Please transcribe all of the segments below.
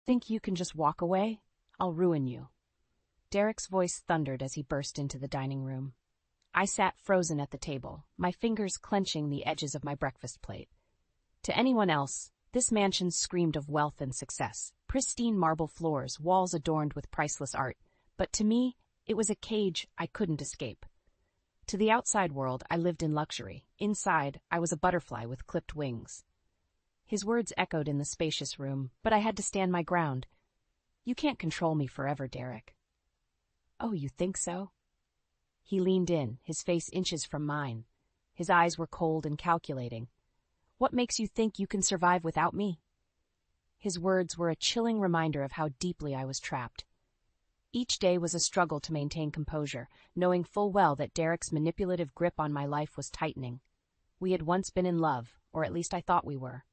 Think you can just walk away? I'll ruin you." Derek's voice thundered as he burst into the dining room. I sat frozen at the table, my fingers clenching the edges of my breakfast plate. To anyone else, this mansion screamed of wealth and success, pristine marble floors, walls adorned with priceless art. But to me, it was a cage I couldn't escape. To the outside world, I lived in luxury. Inside, I was a butterfly with clipped wings. His words echoed in the spacious room, but I had to stand my ground. "You can't control me forever, Derek." "Oh, you think so?" He leaned in, his face inches from mine. His eyes were cold and calculating. "What makes you think you can survive without me?" His words were a chilling reminder of how deeply I was trapped. Each day was a struggle to maintain composure, knowing full well that Derek's manipulative grip on my life was tightening. We had once been in love, or at least I thought we were.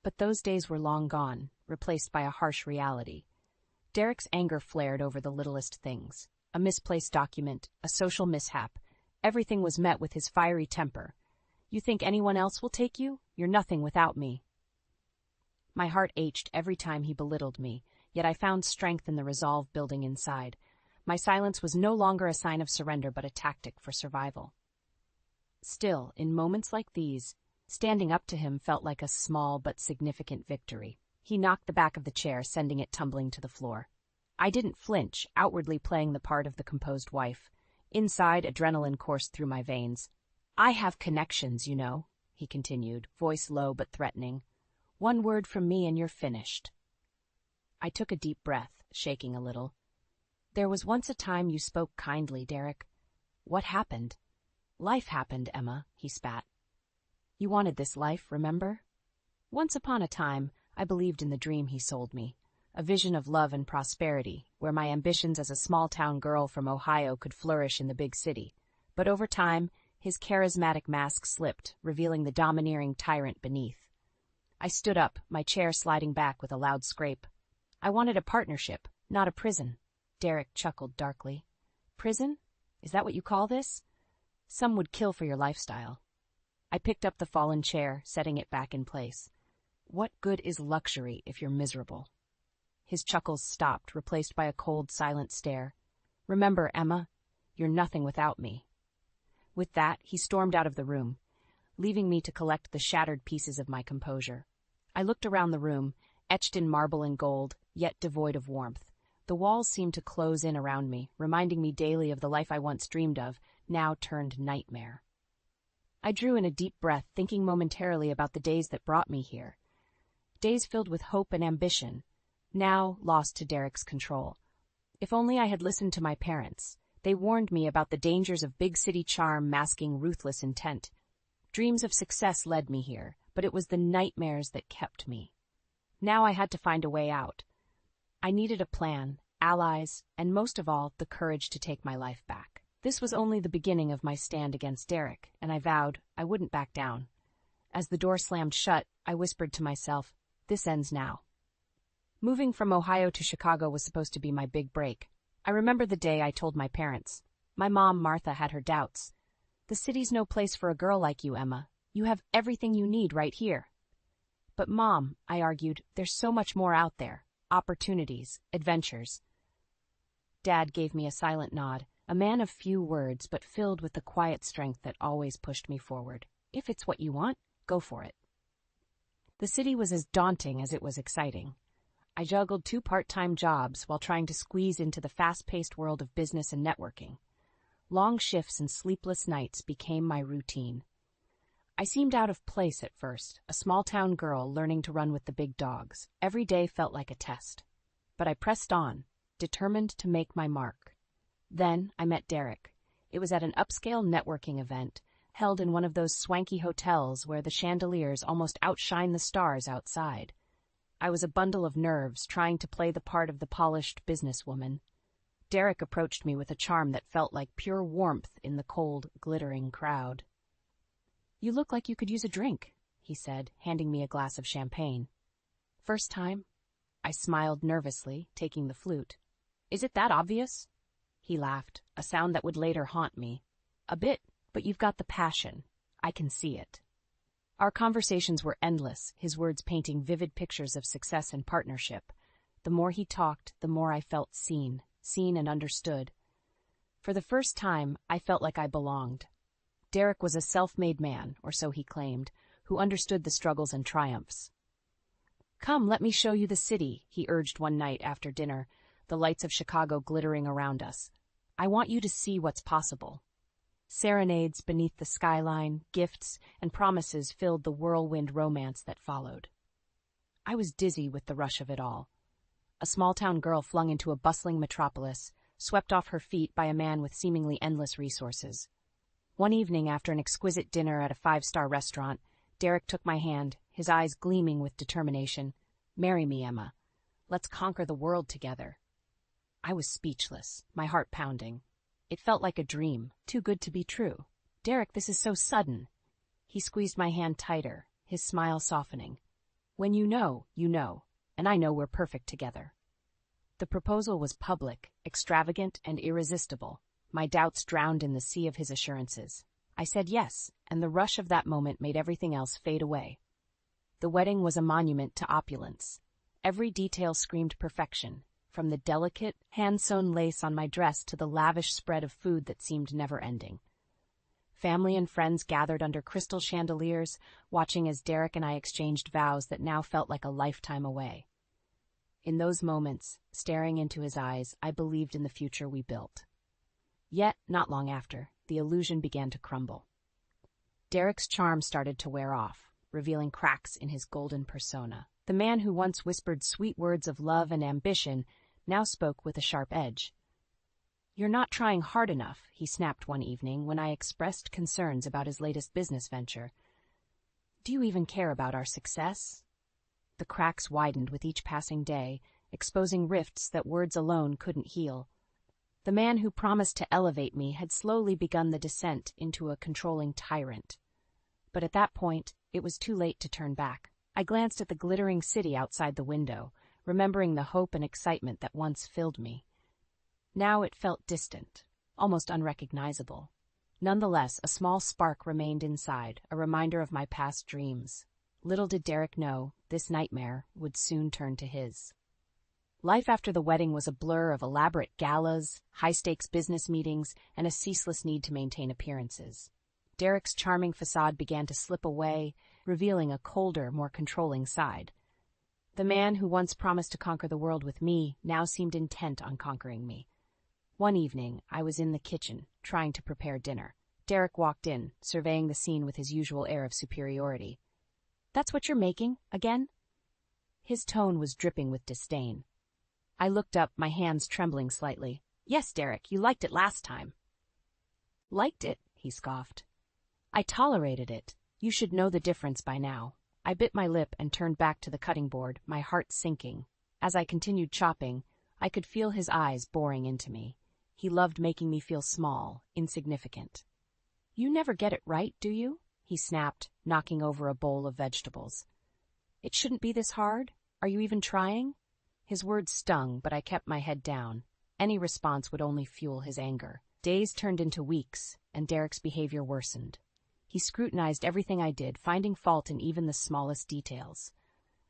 But those days were long gone, replaced by a harsh reality. Derek's anger flared over the littlest things. A misplaced document, a social mishap. Everything was met with his fiery temper. "You think anyone else will take you? You're nothing without me." My heart ached every time he belittled me, yet I found strength in the resolve building inside. My silence was no longer a sign of surrender but a tactic for survival. Still, in moments like these, standing up to him felt like a small but significant victory. He knocked the back of the chair, sending it tumbling to the floor. I didn't flinch, outwardly playing the part of the composed wife. Inside, adrenaline coursed through my veins. "I have connections, you know," he continued, voice low but threatening. "One word from me and you're finished." I took a deep breath, shaking a little. "There was once a time you spoke kindly, Derek. What happened?" "Life happened, Emma," he spat. "You wanted this life, remember?" Once upon a time, I believed in the dream he sold me. A vision of love and prosperity, where my ambitions as a small-town girl from Ohio could flourish in the big city. But over time, his charismatic mask slipped, revealing the domineering tyrant beneath. I stood up, my chair sliding back with a loud scrape. "I wanted a partnership, not a prison." Derek chuckled darkly. "Prison? Is that what you call this? Some would kill for your lifestyle." I picked up the fallen chair, setting it back in place. "What good is luxury if you're miserable?" His chuckles stopped, replaced by a cold, silent stare. "Remember, Emma, you're nothing without me." With that, he stormed out of the room, leaving me to collect the shattered pieces of my composure. I looked around the room, etched in marble and gold, yet devoid of warmth. The walls seemed to close in around me, reminding me daily of the life I once dreamed of, now turned nightmare. I drew in a deep breath, thinking momentarily about the days that brought me here. Days filled with hope and ambition, now lost to Derek's control. If only I had listened to my parents. They warned me about the dangers of big city charm masking ruthless intent. Dreams of success led me here, but it was the nightmares that kept me. Now I had to find a way out. I needed a plan, allies, and most of all, the courage to take my life back. This was only the beginning of my stand against Derek, and I vowed I wouldn't back down. As the door slammed shut, I whispered to myself, "This ends now." Moving from Ohio to Chicago was supposed to be my big break. I remember the day I told my parents. My mom, Martha, had her doubts. "The city's no place for a girl like you, Emma. You have everything you need right here." "But Mom," I argued, "there's so much more out there. Opportunities, adventures." Dad gave me a silent nod, a man of few words but filled with the quiet strength that always pushed me forward. "If it's what you want, go for it." The city was as daunting as it was exciting. I juggled 2 part-time jobs while trying to squeeze into the fast-paced world of business and networking. Long shifts and sleepless nights became my routine. I seemed out of place at first, a small-town girl learning to run with the big dogs. Every day felt like a test. But I pressed on, determined to make my mark. Then I met Derek. It was at an upscale networking event, held in one of those swanky hotels where the chandeliers almost outshine the stars outside. I was a bundle of nerves, trying to play the part of the polished businesswoman. Derek approached me with a charm that felt like pure warmth in the cold, glittering crowd. "You look like you could use a drink," he said, handing me a glass of champagne. "First time?" I smiled nervously, taking the flute. "Is it that obvious?" He laughed, a sound that would later haunt me. "A bit, but you've got the passion. I can see it." Our conversations were endless, his words painting vivid pictures of success and partnership. The more he talked, the more I felt seen and understood. For the first time, I felt like I belonged. Derek was a self-made man, or so he claimed, who understood the struggles and triumphs. "Come, let me show you the city," he urged one night after dinner, the lights of Chicago glittering around us. "I want you to see what's possible." Serenades beneath the skyline, gifts, and promises filled the whirlwind romance that followed. I was dizzy with the rush of it all. A small-town girl flung into a bustling metropolis, swept off her feet by a man with seemingly endless resources. One evening, after an exquisite dinner at a five-star restaurant, Derek took my hand, his eyes gleaming with determination. "Marry me, Emma. Let's conquer the world together." I was speechless, my heart pounding. It felt like a dream, too good to be true. "Derek, this is so sudden." He squeezed my hand tighter, his smile softening. "When you know, and I know we're perfect together." The proposal was public, extravagant, and irresistible. My doubts drowned in the sea of his assurances. I said yes, and the rush of that moment made everything else fade away. The wedding was a monument to opulence. Every detail screamed perfection, from the delicate, hand-sewn lace on my dress to the lavish spread of food that seemed never-ending. Family and friends gathered under crystal chandeliers, watching as Derek and I exchanged vows that now felt like a lifetime away. In those moments, staring into his eyes, I believed in the future we built. Yet, not long after, the illusion began to crumble. Derek's charm started to wear off, revealing cracks in his golden persona. The man who once whispered sweet words of love and ambition now spoke with a sharp edge. "You're not trying hard enough," he snapped one evening when I expressed concerns about his latest business venture. "Do you even care about our success?" The cracks widened with each passing day, exposing rifts that words alone couldn't heal. The man who promised to elevate me had slowly begun the descent into a controlling tyrant. But at that point, it was too late to turn back. I glanced at the glittering city outside the window, remembering the hope and excitement that once filled me. Now it felt distant, almost unrecognizable. Nonetheless, a small spark remained inside, a reminder of my past dreams. Little did Derek know, this nightmare would soon turn to his. Life after the wedding was a blur of elaborate galas, high-stakes business meetings, and a ceaseless need to maintain appearances. Derek's charming facade began to slip away, revealing a colder, more controlling side. The man who once promised to conquer the world with me now seemed intent on conquering me. One evening, I was in the kitchen, trying to prepare dinner. Derek walked in, surveying the scene with his usual air of superiority. "That's what you're making, again?" His tone was dripping with disdain. I looked up, my hands trembling slightly. "Yes, Derek, you liked it last time." "Liked it?" he scoffed. "I tolerated it. You should know the difference by now." I bit my lip and turned back to the cutting board, my heart sinking. As I continued chopping, I could feel his eyes boring into me. He loved making me feel small, insignificant. "You never get it right, do you?" he snapped, knocking over a bowl of vegetables. "It shouldn't be this hard? Are you even trying?" His words stung, but I kept my head down. Any response would only fuel his anger. Days turned into weeks, and Derek's behavior worsened. He scrutinized everything I did, finding fault in even the smallest details.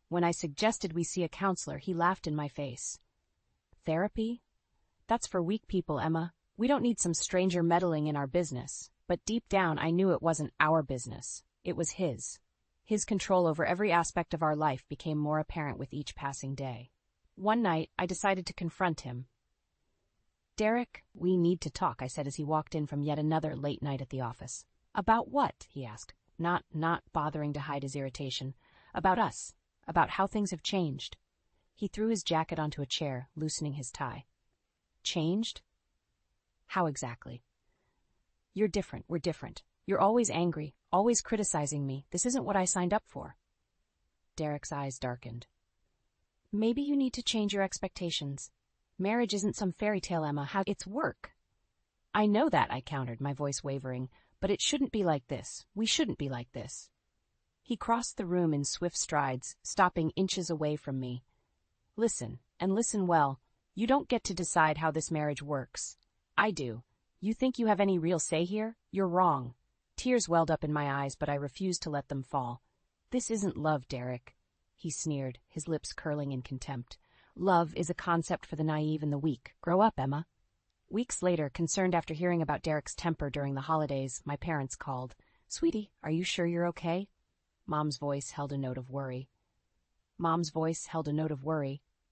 When I suggested we see a counselor, he laughed in my face. "Therapy? That's for weak people, Emma. We don't need some stranger meddling in our business." But deep down, I knew it wasn't our business. It was his. His control over every aspect of our life became more apparent with each passing day. One night, I decided to confront him. "Derek, we need to talk," I said as he walked in from yet another late night at the office. "About what?" he asked, not bothering to hide his irritation. "About us. About how things have changed." He threw his jacket onto a chair, loosening his tie. "Changed? How exactly?" "You're different. We're different. You're always angry, always criticizing me. This isn't what I signed up for." Derek's eyes darkened. "Maybe you need to change your expectations. Marriage isn't some fairy tale, Emma. It's work." "I know that," I countered, my voice wavering, "but it shouldn't be like this. We shouldn't be like this." He crossed the room in swift strides, stopping inches away from me. "Listen, and listen well. You don't get to decide how this marriage works. I do. You think you have any real say here? You're wrong." Tears welled up in my eyes, but I refused to let them fall. "This isn't love, Derek," he sneered, his lips curling in contempt. Love is a concept for the naive and the weak. Grow up, Emma. Weeks later, concerned after hearing about Derek's temper during the holidays, my parents called. Sweetie, are you sure you're okay? Mom's voice held a note of worry.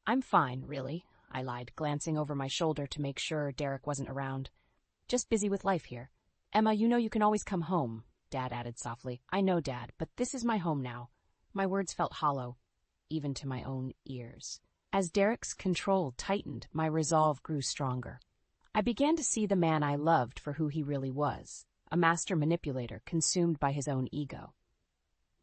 I'm fine, really, I lied, glancing over my shoulder to make sure Derek wasn't around. Just busy with life here. Emma, you know you can always come home, Dad added softly. I know, Dad, but this is my home now. My words felt hollow, even to my own ears. As Derek's control tightened, my resolve grew stronger. I began to see the man I loved for who he really was, a master manipulator consumed by his own ego.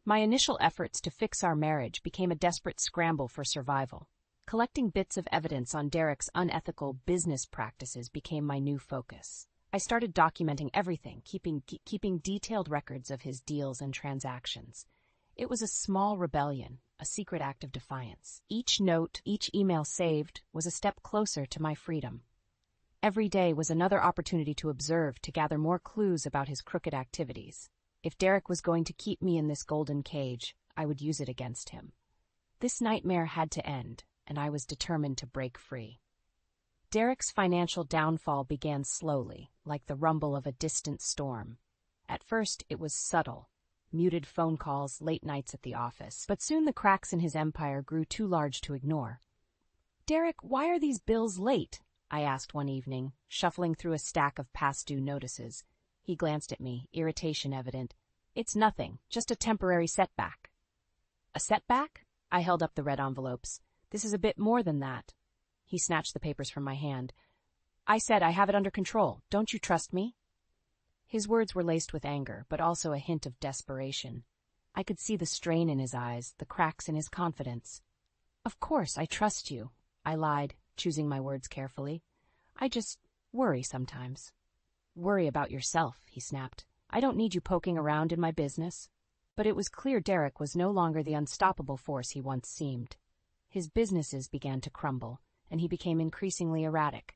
My initial efforts to fix our marriage became a desperate scramble for survival. Collecting bits of evidence on Derek's unethical business practices became my new focus. I started documenting everything, keeping detailed records of his deals and transactions. It was a small rebellion, a secret act of defiance. Each note, each email saved, was a step closer to my freedom. Every day was another opportunity to observe, to gather more clues about his crooked activities. If Derek was going to keep me in this golden cage, I would use it against him. This nightmare had to end, and I was determined to break free. Derek's financial downfall began slowly, like the rumble of a distant storm. At first, it was subtle. Muted phone calls, late nights at the office. But soon the cracks in his empire grew too large to ignore. Derek, why are these bills late? I asked one evening, shuffling through a stack of past-due notices. He glanced at me, irritation evident. It's nothing, just a temporary setback. A setback? I held up the red envelopes. This is a bit more than that. He snatched the papers from my hand. I said I have it under control. Don't you trust me? His words were laced with anger, but also a hint of desperation. I could see the strain in his eyes, the cracks in his confidence. Of course, I trust you, I lied, choosing my words carefully. I just worry sometimes. Worry about yourself, he snapped. I don't need you poking around in my business. But it was clear Derek was no longer the unstoppable force he once seemed. His businesses began to crumble, and he became increasingly erratic.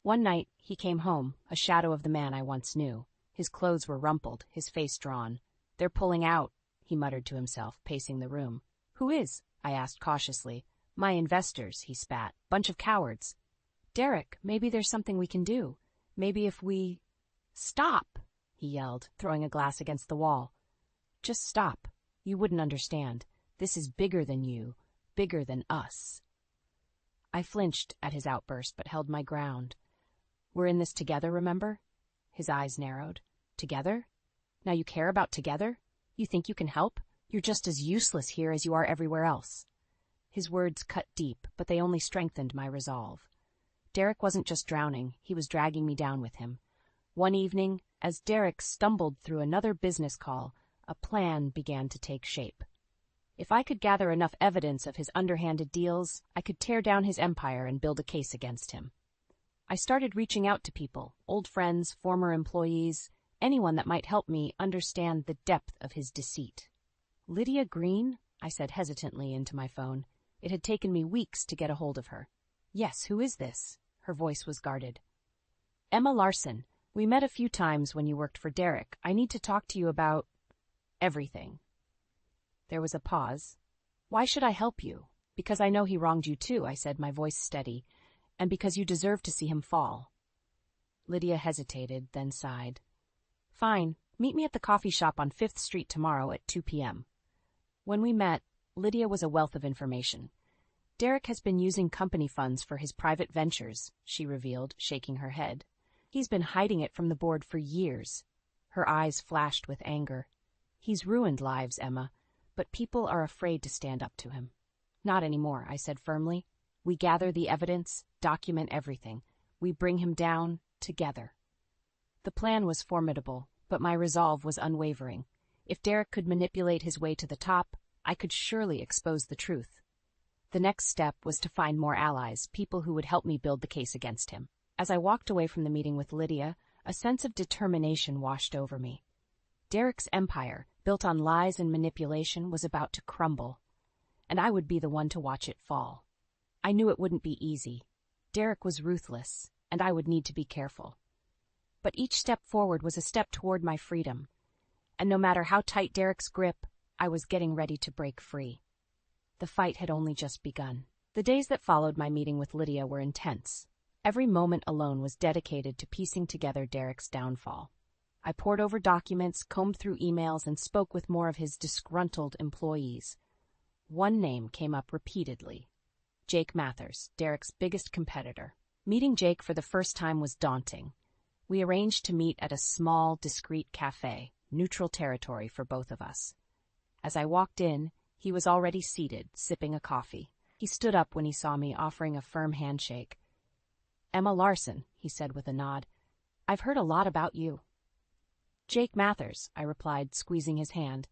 One night, he came home, a shadow of the man I once knew. His clothes were rumpled, his face drawn. They're pulling out, he muttered to himself, pacing the room. Who is? I asked cautiously. My investors, he spat. Bunch of cowards. Derek, maybe there's something we can do. Maybe if we... Stop, he yelled, throwing a glass against the wall. Just stop. You wouldn't understand. This is bigger than you, bigger than us. I flinched at his outburst, but held my ground. We're in this together, remember? His eyes narrowed. Together? Now you care about together? You think you can help? You're just as useless here as you are everywhere else. His words cut deep, but they only strengthened my resolve. Derek wasn't just drowning, he was dragging me down with him. One evening, as Derek stumbled through another business call, a plan began to take shape. If I could gather enough evidence of his underhanded deals, I could tear down his empire and build a case against him. I started reaching out to people, old friends, former employees, anyone that might help me understand the depth of his deceit. Lydia Green? I said hesitantly into my phone. It had taken me weeks to get a hold of her. Yes, who is this? Her voice was guarded. Emma Larson. We met a few times when you worked for Derek. I need to talk to you about... everything. There was a pause. Why should I help you? Because I know he wronged you too, I said, my voice steady. And because you deserve to see him fall. Lydia hesitated, then sighed. Fine. Meet me at the coffee shop on 5th Street tomorrow at 2 p.m. When we met, Lydia was a wealth of information. Derek has been using company funds for his private ventures, she revealed, shaking her head. He's been hiding it from the board for years. Her eyes flashed with anger. He's ruined lives, Emma, but people are afraid to stand up to him. Not anymore, I said firmly. We gather the evidence, document everything. We bring him down together. The plan was formidable, but my resolve was unwavering. If Derek could manipulate his way to the top, I could surely expose the truth. The next step was to find more allies, people who would help me build the case against him. As I walked away from the meeting with Lydia, a sense of determination washed over me. Derek's empire, built on lies and manipulation, was about to crumble, and I would be the one to watch it fall. I knew it wouldn't be easy. Derek was ruthless, and I would need to be careful. But each step forward was a step toward my freedom, and no matter how tight Derek's grip, I was getting ready to break free. The fight had only just begun. The days that followed my meeting with Lydia were intense. Every moment alone was dedicated to piecing together Derek's downfall. I pored over documents, combed through emails, and spoke with more of his disgruntled employees. One name came up repeatedly: Jake Mathers, Derek's biggest competitor. Meeting Jake for the first time was daunting. We arranged to meet at a small, discreet cafe, neutral territory for both of us. As I walked in, he was already seated, sipping a coffee. He stood up when he saw me, offering a firm handshake. "Emma Larson," he said with a nod. "I've heard a lot about you." "Jake Mathers," I replied, squeezing his hand.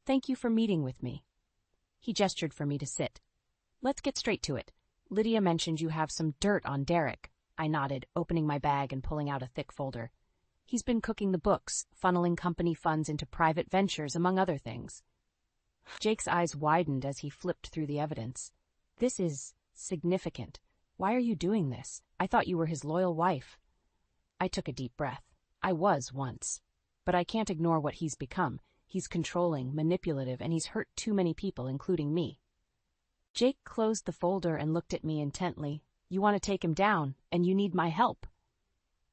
"Thank you for meeting with me." He gestured for me to sit. "Let's get straight to it. Lydia mentioned you have some dirt on Derek." I nodded, opening my bag and pulling out a thick folder. "He's been cooking the books, funneling company funds into private ventures, among other things." Jake's eyes widened as he flipped through the evidence. "This is significant. Why are you doing this? I thought you were his loyal wife." I took a deep breath. I was once. But I can't ignore what he's become. He's controlling, manipulative, and he's hurt too many people, including me. Jake closed the folder and looked at me intently. "You want to take him down, and you need my help."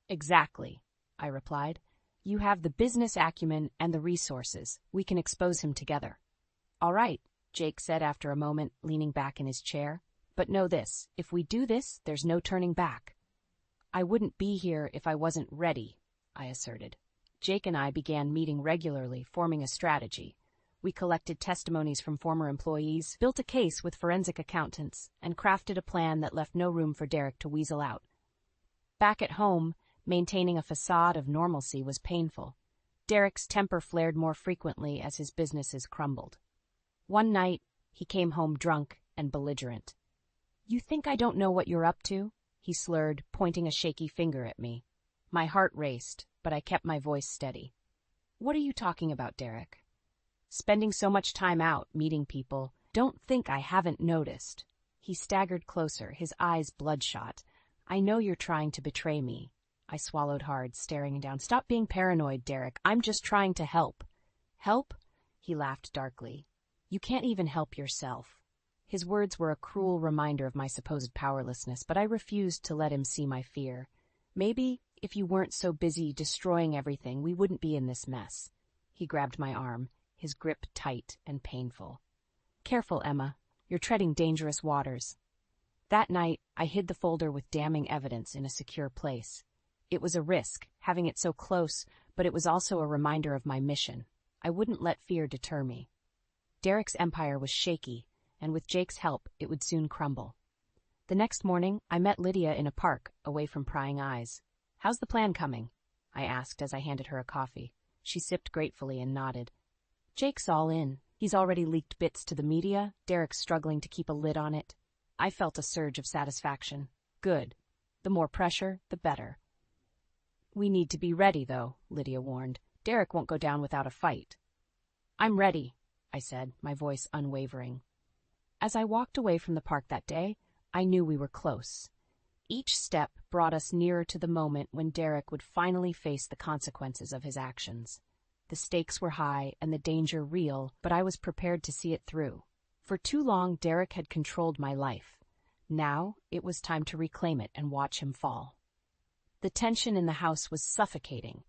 "Exactly," I replied. "You have the business acumen and the resources. We can expose him together." "All right," Jake said after a moment, leaning back in his chair. "But know this, if we do this, there's no turning back." "I wouldn't be here if I wasn't ready," I asserted. Jake and I began meeting regularly, forming a strategy. We collected testimonies from former employees, built a case with forensic accountants, and crafted a plan that left no room for Derek to weasel out. Back at home, maintaining a facade of normalcy was painful. Derek's temper flared more frequently as his businesses crumbled. One night, he came home drunk and belligerent. "You think I don't know what you're up to?" he slurred, pointing a shaky finger at me. My heart raced, but I kept my voice steady. "What are you talking about, Derek?" "Spending so much time out, meeting people. Don't think I haven't noticed." He staggered closer, his eyes bloodshot. "I know you're trying to betray me." I swallowed hard, staring him down. "Stop being paranoid, Derek. I'm just trying to help." "Help?" He laughed darkly. "You can't even help yourself." His words were a cruel reminder of my supposed powerlessness, but I refused to let him see my fear. "Maybe, if you weren't so busy destroying everything, we wouldn't be in this mess." He grabbed my arm, his grip tight and painful. "Careful, Emma. You're treading dangerous waters." That night, I hid the folder with damning evidence in a secure place. It was a risk, having it so close, but it was also a reminder of my mission. I wouldn't let fear deter me. Derek's empire was shaky, and with Jake's help, it would soon crumble. The next morning, I met Lydia in a park, away from prying eyes. "How's the plan coming?" I asked as I handed her a coffee. She sipped gratefully and nodded. "Jake's all in. He's already leaked bits to the media. Derek's struggling to keep a lid on it." I felt a surge of satisfaction. Good. The more pressure, the better. "We need to be ready, though," Lydia warned. "Derek won't go down without a fight." "I'm ready," I said, my voice unwavering. As I walked away from the park that day, I knew we were close. Each step brought us nearer to the moment when Derek would finally face the consequences of his actions. The stakes were high and the danger real, but I was prepared to see it through. For too long, Derek had controlled my life. Now, it was time to reclaim it and watch him fall. The tension in the house was suffocating.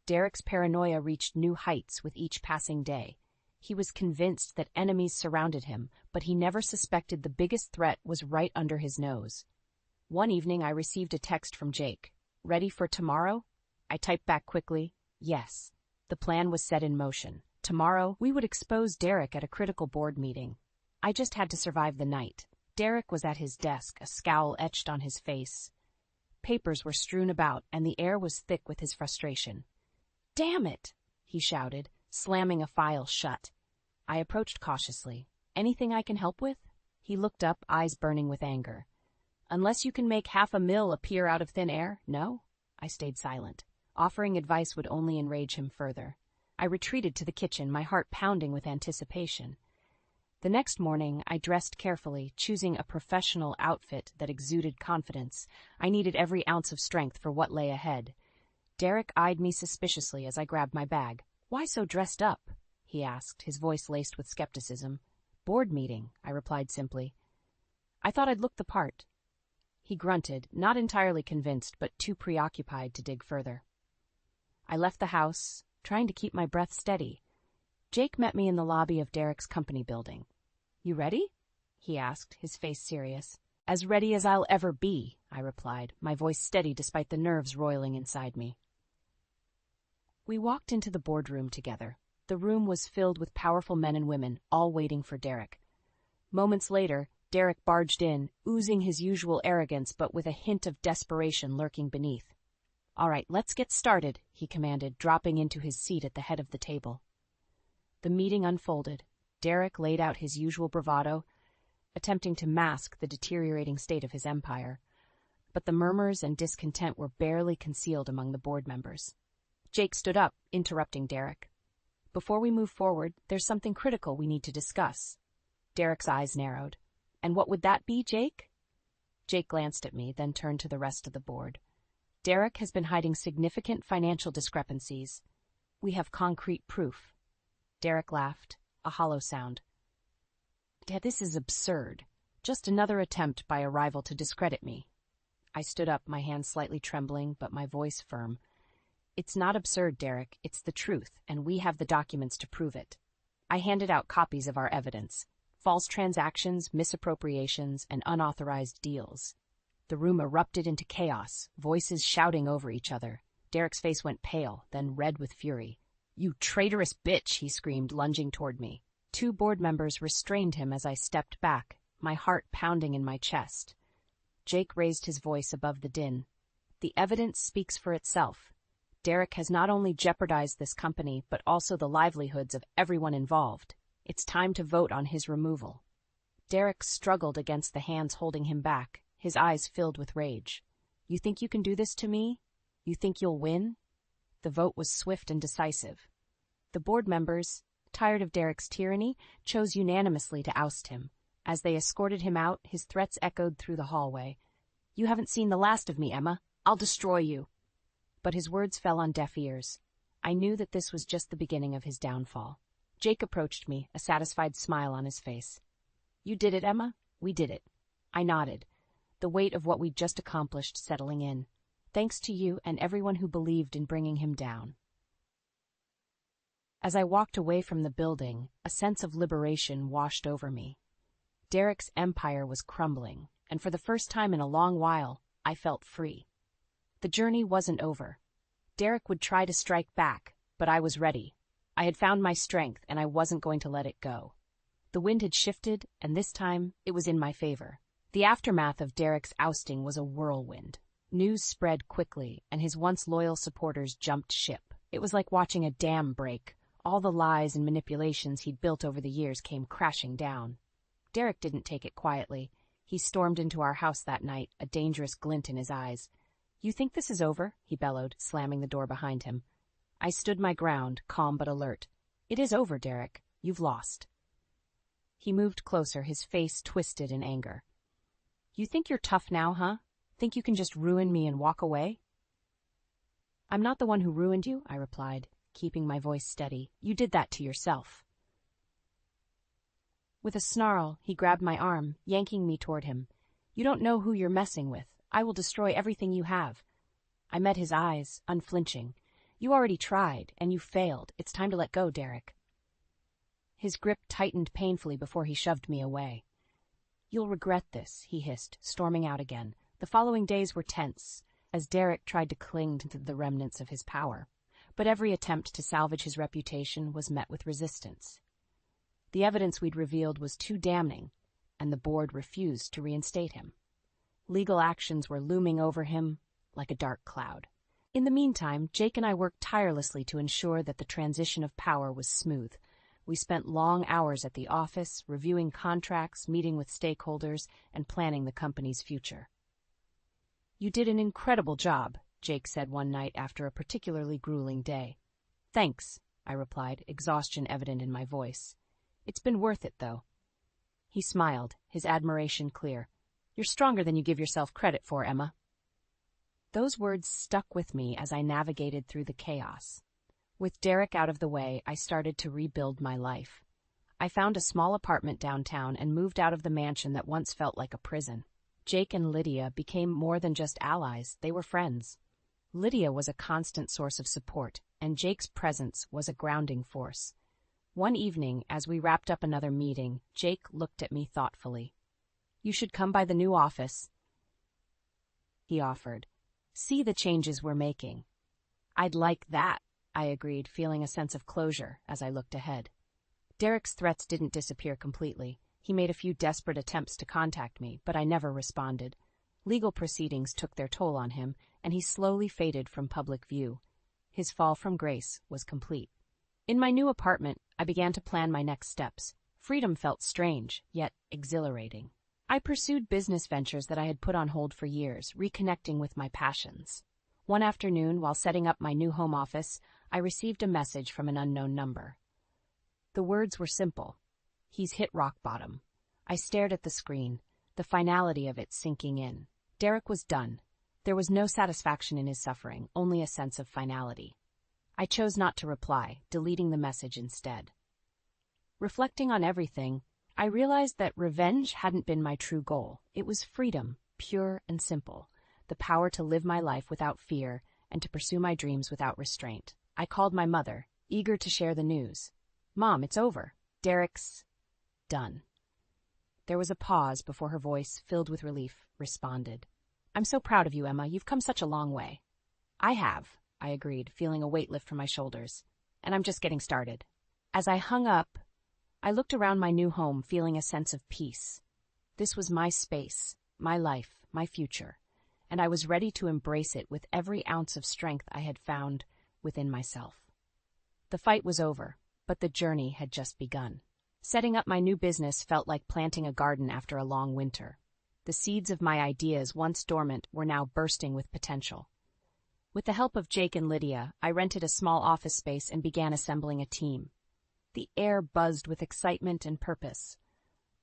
Derek's paranoia reached new heights with each passing day. He was convinced that enemies surrounded him, but he never suspected the biggest threat was right under his nose. One evening, I received a text from Jake. "Ready for tomorrow?" I typed back quickly, "Yes." The plan was set in motion. Tomorrow, we would expose Derek at a critical board meeting. I just had to survive the night. Derek was at his desk, a scowl etched on his face. Papers were strewn about, and the air was thick with his frustration. "Damn it!" he shouted, slamming a file shut. I approached cautiously. "Anything I can help with?" He looked up, eyes burning with anger. "Unless you can make $500,000 appear out of thin air, no?" I stayed silent. Offering advice would only enrage him further. I retreated to the kitchen, my heart pounding with anticipation. The next morning, I dressed carefully, choosing a professional outfit that exuded confidence. I needed every ounce of strength for what lay ahead. Derek eyed me suspiciously as I grabbed my bag. "Why so dressed up?" he asked, his voice laced with skepticism. "Board meeting," I replied simply. I thought I'd look the part. He grunted, not entirely convinced, but too preoccupied to dig further. I left the house, trying to keep my breath steady. Jake met me in the lobby of Derek's company building. "You ready?" he asked, his face serious. "As ready as I'll ever be," I replied, my voice steady despite the nerves roiling inside me. We walked into the boardroom together. The room was filled with powerful men and women, all waiting for Derek. Moments later, Derek barged in, oozing his usual arrogance but with a hint of desperation lurking beneath. "All right, let's get started," he commanded, dropping into his seat at the head of the table. The meeting unfolded. Derek laid out his usual bravado, attempting to mask the deteriorating state of his empire. But the murmurs and discontent were barely concealed among the board members. Jake stood up, interrupting Derek. "Before we move forward, there's something critical we need to discuss." Derek's eyes narrowed. "And what would that be, Jake?" Jake glanced at me, then turned to the rest of the board. "Derek has been hiding significant financial discrepancies. We have concrete proof." Derek laughed, a hollow sound. "Dad, this is absurd. Just another attempt by a rival to discredit me." I stood up, my hands slightly trembling, but my voice firm. "It's not absurd, Derek. It's the truth, and we have the documents to prove it." I handed out copies of our evidence: false transactions, misappropriations, and unauthorized deals. The room erupted into chaos, voices shouting over each other. Derek's face went pale, then red with fury. "You traitorous bitch!" he screamed, lunging toward me. 2 board members restrained him as I stepped back, my heart pounding in my chest. Jake raised his voice above the din. "The evidence speaks for itself. Derek has not only jeopardized this company, but also the livelihoods of everyone involved. It's time to vote on his removal." Derek struggled against the hands holding him back, his eyes filled with rage. "You think you can do this to me? You think you'll win?" The vote was swift and decisive. The board members, tired of Derek's tyranny, chose unanimously to oust him. As they escorted him out, his threats echoed through the hallway. "You haven't seen the last of me, Emma. I'll destroy you." But his words fell on deaf ears. I knew that this was just the beginning of his downfall. Jake approached me, a satisfied smile on his face. "You did it, Emma. We did it." I nodded, the weight of what we'd just accomplished settling in. "Thanks to you and everyone who believed in bringing him down." As I walked away from the building, a sense of liberation washed over me. Derek's empire was crumbling, and for the first time in a long while, I felt free. The journey wasn't over. Derek would try to strike back, but I was ready. I had found my strength, and I wasn't going to let it go. The wind had shifted, and this time it was in my favor. The aftermath of Derek's ousting was a whirlwind. News spread quickly, and his once loyal supporters jumped ship. It was like watching a dam break. All the lies and manipulations he'd built over the years came crashing down. Derek didn't take it quietly. He stormed into our house that night, a dangerous glint in his eyes. "You think this is over?" he bellowed, slamming the door behind him. I stood my ground, calm but alert. "It is over, Derek. You've lost." He moved closer, his face twisted in anger. "You think you're tough now, huh? Think you can just ruin me and walk away?" "I'm not the one who ruined you," I replied, keeping my voice steady. "You did that to yourself." With a snarl, he grabbed my arm, yanking me toward him. "You don't know who you're messing with. I will destroy everything you have." I met his eyes, unflinching. "You already tried, and you failed. It's time to let go, Derek." His grip tightened painfully before he shoved me away. "You'll regret this," he hissed, storming out again. The following days were tense, as Derek tried to cling to the remnants of his power. But every attempt to salvage his reputation was met with resistance. The evidence we'd revealed was too damning, and the board refused to reinstate him. Legal actions were looming over him like a dark cloud. In the meantime, Jake and I worked tirelessly to ensure that the transition of power was smooth. We spent long hours at the office, reviewing contracts, meeting with stakeholders, and planning the company's future. "You did an incredible job," Jake said one night after a particularly grueling day. "Thanks," I replied, exhaustion evident in my voice. "It's been worth it, though." He smiled, his admiration clear. "You're stronger than you give yourself credit for, Emma." Those words stuck with me as I navigated through the chaos. With Derek out of the way, I started to rebuild my life. I found a small apartment downtown and moved out of the mansion that once felt like a prison. Jake and Lydia became more than just allies, they were friends. Lydia was a constant source of support, and Jake's presence was a grounding force. One evening, as we wrapped up another meeting, Jake looked at me thoughtfully. "You should come by the new office," he offered. "See the changes we're making." "I'd like that," I agreed, feeling a sense of closure as I looked ahead. Derek's threats didn't disappear completely. He made a few desperate attempts to contact me, but I never responded. Legal proceedings took their toll on him, and he slowly faded from public view. His fall from grace was complete. In my new apartment, I began to plan my next steps. Freedom felt strange, yet exhilarating. I pursued business ventures that I had put on hold for years, reconnecting with my passions. One afternoon, while setting up my new home office, I received a message from an unknown number. The words were simple. "He's hit rock bottom." I stared at the screen, the finality of it sinking in. Derek was done. There was no satisfaction in his suffering, only a sense of finality. I chose not to reply, deleting the message instead. Reflecting on everything, I realized that revenge hadn't been my true goal. It was freedom, pure and simple, the power to live my life without fear and to pursue my dreams without restraint. I called my mother, eager to share the news. "Mom, it's over. Derek's done." There was a pause before her voice, filled with relief, responded. "I'm so proud of you, Emma. You've come such a long way." "I have," I agreed, feeling a weight lift from my shoulders. "And I'm just getting started." As I hung up, I looked around my new home, feeling a sense of peace. This was my space, my life, my future, and I was ready to embrace it with every ounce of strength I had found within myself. The fight was over, but the journey had just begun. Setting up my new business felt like planting a garden after a long winter. The seeds of my ideas, once dormant, were now bursting with potential. With the help of Jake and Lydia, I rented a small office space and began assembling a team. The air buzzed with excitement and purpose.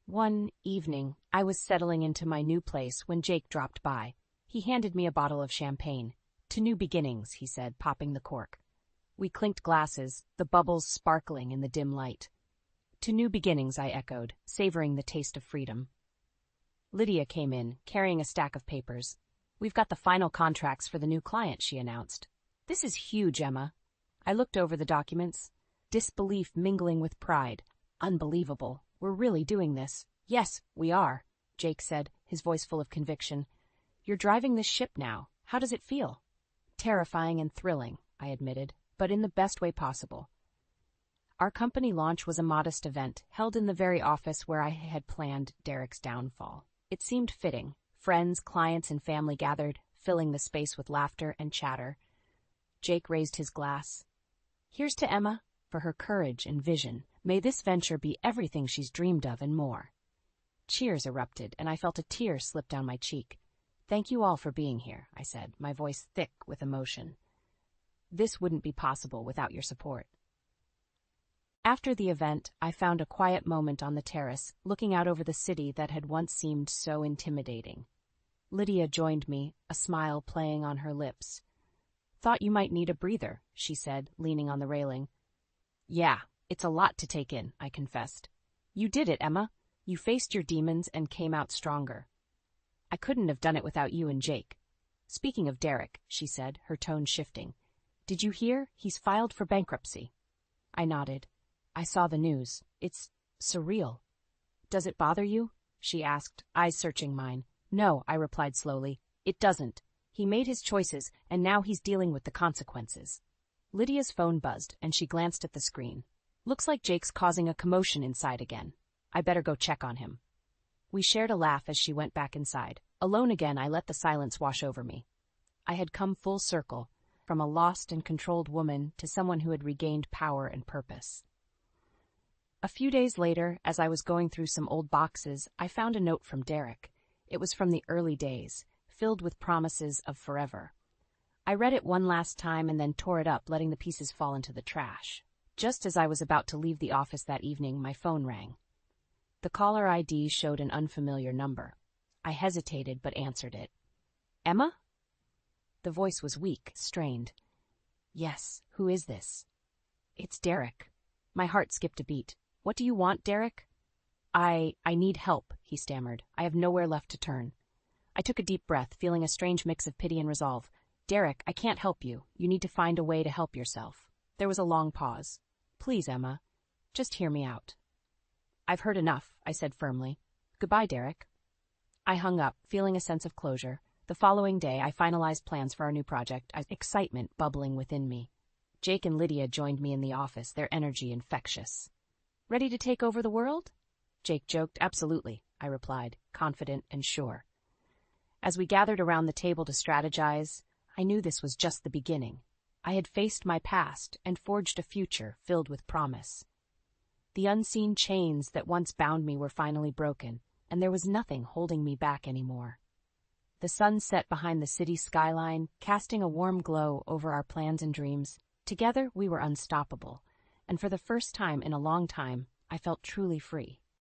One evening, I was settling into my new place when Jake dropped by. He handed me a bottle of champagne. "To new beginnings," he said, popping the cork. We clinked glasses, the bubbles sparkling in the dim light. "To new beginnings," I echoed, savoring the taste of freedom. Lydia came in, carrying a stack of papers. "We've got the final contracts for the new client," she announced. "This is huge, Emma." I looked over the documents, disbelief mingling with pride. "Unbelievable. We're really doing this." "Yes, we are," Jake said, his voice full of conviction. "You're driving this ship now. How does it feel?" "Terrifying and thrilling," I admitted, but in the best way possible. Our company launch was a modest event, held in the very office where I had planned Derek's downfall. It seemed fitting. Friends, clients, and family gathered, filling the space with laughter and chatter. Jake raised his glass. "Here's to Emma, for her courage and vision. May this venture be everything she's dreamed of and more." Cheers erupted, and I felt a tear slip down my cheek. "Thank you all for being here," I said, my voice thick with emotion. "This wouldn't be possible without your support." After the event, I found a quiet moment on the terrace, looking out over the city that had once seemed so intimidating. Lydia joined me, a smile playing on her lips. "Thought you might need a breather," she said, leaning on the railing. "Yeah, it's a lot to take in," I confessed. "You did it, Emma. You faced your demons and came out stronger." "I couldn't have done it without you and Jake." "Speaking of Derek," she said, her tone shifting. "Did you hear? He's filed for bankruptcy." I nodded. "I saw the news. It's surreal." "Does it bother you?" she asked, eyes searching mine. "No," I replied slowly. "It doesn't. He made his choices, and now he's dealing with the consequences." Lydia's phone buzzed, and she glanced at the screen. "Looks like Jake's causing a commotion inside again. I better go check on him." We shared a laugh as she went back inside. Alone again, I let the silence wash over me. I had come full circle, from a lost and controlled woman to someone who had regained power and purpose. A few days later, as I was going through some old boxes, I found a note from Derek. It was from the early days, filled with promises of forever. I read it one last time and then tore it up, letting the pieces fall into the trash. Just as I was about to leave the office that evening, my phone rang. The caller ID showed an unfamiliar number. I hesitated but answered it. "Emma?" The voice was weak, strained. "Yes, who is this?" "It's Derek." My heart skipped a beat. What do you want, Derek? I need help, he stammered. I have nowhere left to turn. I took a deep breath, feeling a strange mix of pity and resolve. Derek, I can't help you. You need to find a way to help yourself. There was a long pause. Please, Emma, just hear me out. I've heard enough, I said firmly. Goodbye, Derek. I hung up, feeling a sense of closure. The following day, I finalized plans for our new project, excitement bubbling within me. Jake and Lydia joined me in the office, their energy infectious. Ready to take over the world? Jake joked. Absolutely, I replied, confident and sure. As we gathered around the table to strategize, I knew this was just the beginning. I had faced my past and forged a future filled with promise. The unseen chains that once bound me were finally broken, and there was nothing holding me back anymore. The sun set behind the city skyline, casting a warm glow over our plans and dreams. Together, we were unstoppable, and for the first time in a long time, I felt truly free.